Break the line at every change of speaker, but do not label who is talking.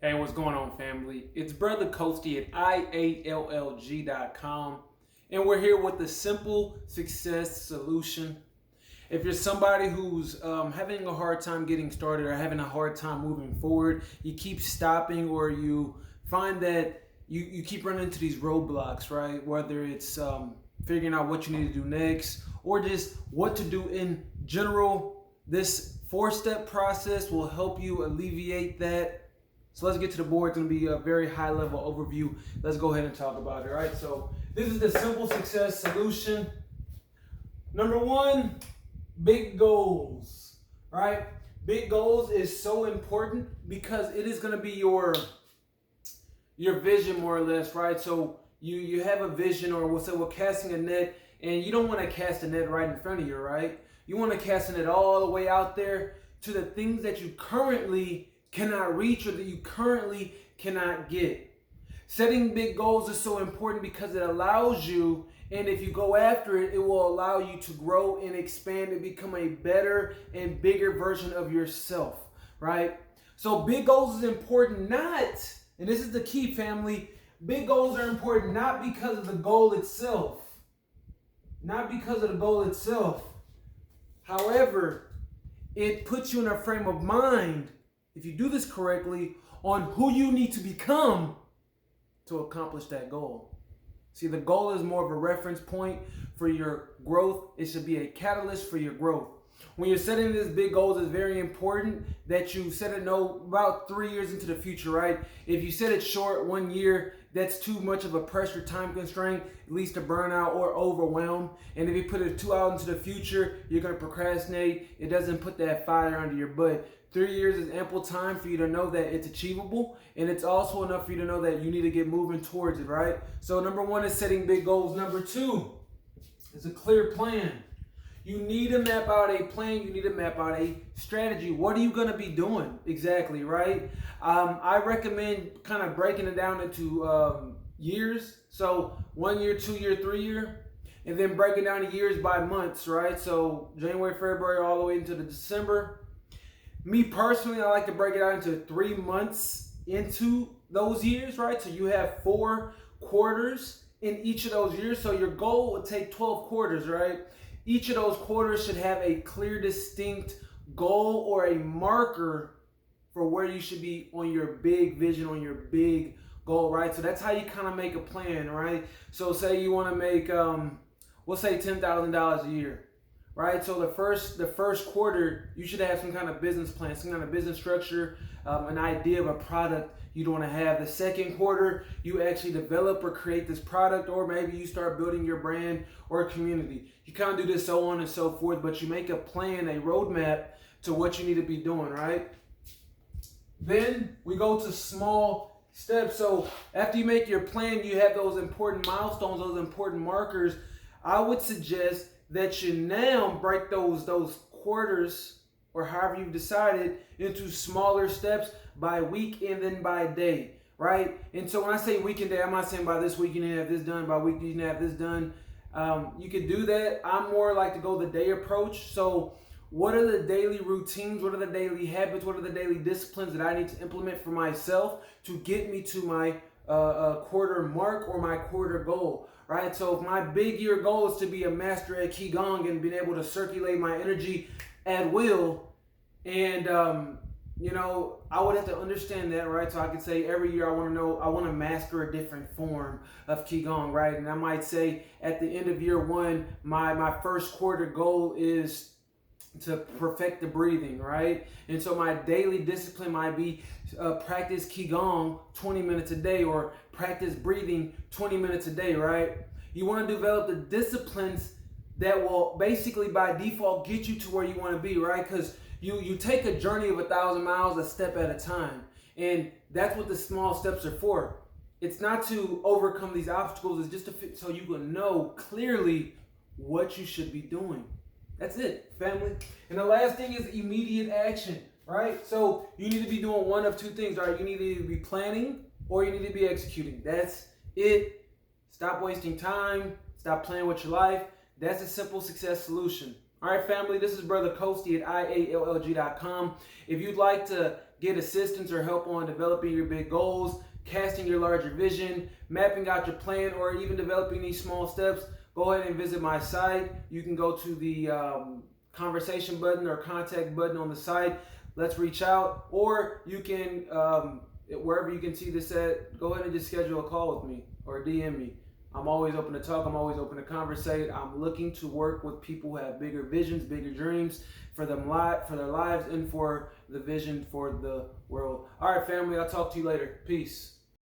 Hey, what's going on, family? It's Brother Coasty at IALLG.com, and we're here with the simple success solution. If you're somebody who's having a hard time getting started or having a hard time moving forward, you keep stopping, or you find that you keep running into these roadblocks, right? Whether it's figuring out what you need to do next or just what to do in general, this 4-step process will help you alleviate that. So let's get to the board. It's going to be a very high level overview. Let's go ahead and talk about it. All right. So this is the simple success solution. Number one, big goals. All right. Big goals is so important because it is going to be your vision, more or less. Right. So you have a vision, or we'll say we're casting a net, and you don't want to cast a net right in front of you. Right. You want to cast a net all the way out there to the things that you currently cannot reach or that you currently cannot get. Setting big goals is so important because it allows you, and if you go after it, it will allow you to grow and expand and become a better and bigger version of yourself, right? So big goals is important, not, and this is the key, family, big goals are important not because of the goal itself. Not because of the goal itself. However, it puts you in a frame of mind, if you do this correctly, on who you need to become to accomplish that goal. See, the goal is more of a reference point for your growth. It should be a catalyst for your growth. When you're setting these big goals, it's very important that you set it about 3 years into the future, right? If you set it short 1 year, that's too much of a pressure time constraint. It leads to burnout or overwhelm. And if you put it 2 out into the future, you're going to procrastinate. It doesn't put that fire under your butt. 3 years is ample time for you to know that it's achievable, and it's also enough for you to know that you need to get moving towards it, right? So number one is setting big goals. Number two is a clear plan. You need to map out a plan. You need to map out a strategy. What are you going to be doing exactly, right? I recommend kind of breaking it down into years. So 1 year, 2 year, 3 year, and then breaking down the years by months, right? So January, February, all the way into the December. Me personally, I like to break it out into 3 months into those years, right? So you have 4 quarters in each of those years. So your goal would take 12 quarters, right? Each of those quarters should have a clear, distinct goal or a marker for where you should be on your big vision, on your big goal, right? So that's how you kind of make a plan, right? So say you want to make, we'll say $10,000 a year. Right, so the first quarter, you should have some kind of business plan, some kind of business structure, an idea of a product you'd want to have. The second quarter, you actually develop or create this product, or maybe you start building your brand or community. You kind of do this so on and so forth, but you make a plan, a roadmap to what you need to be doing, right? Then we go to small steps. So after you make your plan, you have those important milestones, those important markers. I would suggest that you now break those quarters, or however you've decided, into smaller steps by week and then by day, right? And so when I say week and day, I'm not saying by this week you need to have this done, by week you need to have this done. You can do that. I'm more like to go the day approach. So what are the daily routines? What are the daily habits? What are the daily disciplines that I need to implement for myself to get me to my quarter mark or my quarter goal? Right, so if my big year goal is to be a master at Qigong and being able to circulate my energy at will, and I would have to understand that, right? So I could say every year I want to master a different form of Qigong, right? And I might say at the end of year 1, my first quarter goal is to perfect the breathing, right? And so my daily discipline might be practice Qigong 20 minutes a day, or practice breathing 20 minutes a day, right? You want to develop the disciplines that will basically by default get you to where you want to be, right? Because you take a journey of 1,000 miles a step at a time. And that's what the small steps are for. It's not to overcome these obstacles, it's just so you can know clearly what you should be doing. That's it, family. And the last thing is immediate action, right? So you need to be doing one of two things, right? You need to either be planning or you need to be executing. That's it. Stop wasting time. Stop playing with your life. That's a simple success solution. All right, family, this is Brother Coasty at IALLG.com. If you'd like to get assistance or help on developing your big goals, casting your larger vision, mapping out your plan, or even developing these small steps, go ahead and visit my site. You can go to the conversation button or contact button on the site. Let's reach out, or you can, wherever you can see this at, go ahead and just schedule a call with me or DM me. I'm always open to talk. I'm always open to conversate. I'm looking to work with people who have bigger visions, bigger dreams for their lives, and for the vision for the world. All right, family, I'll talk to you later. Peace.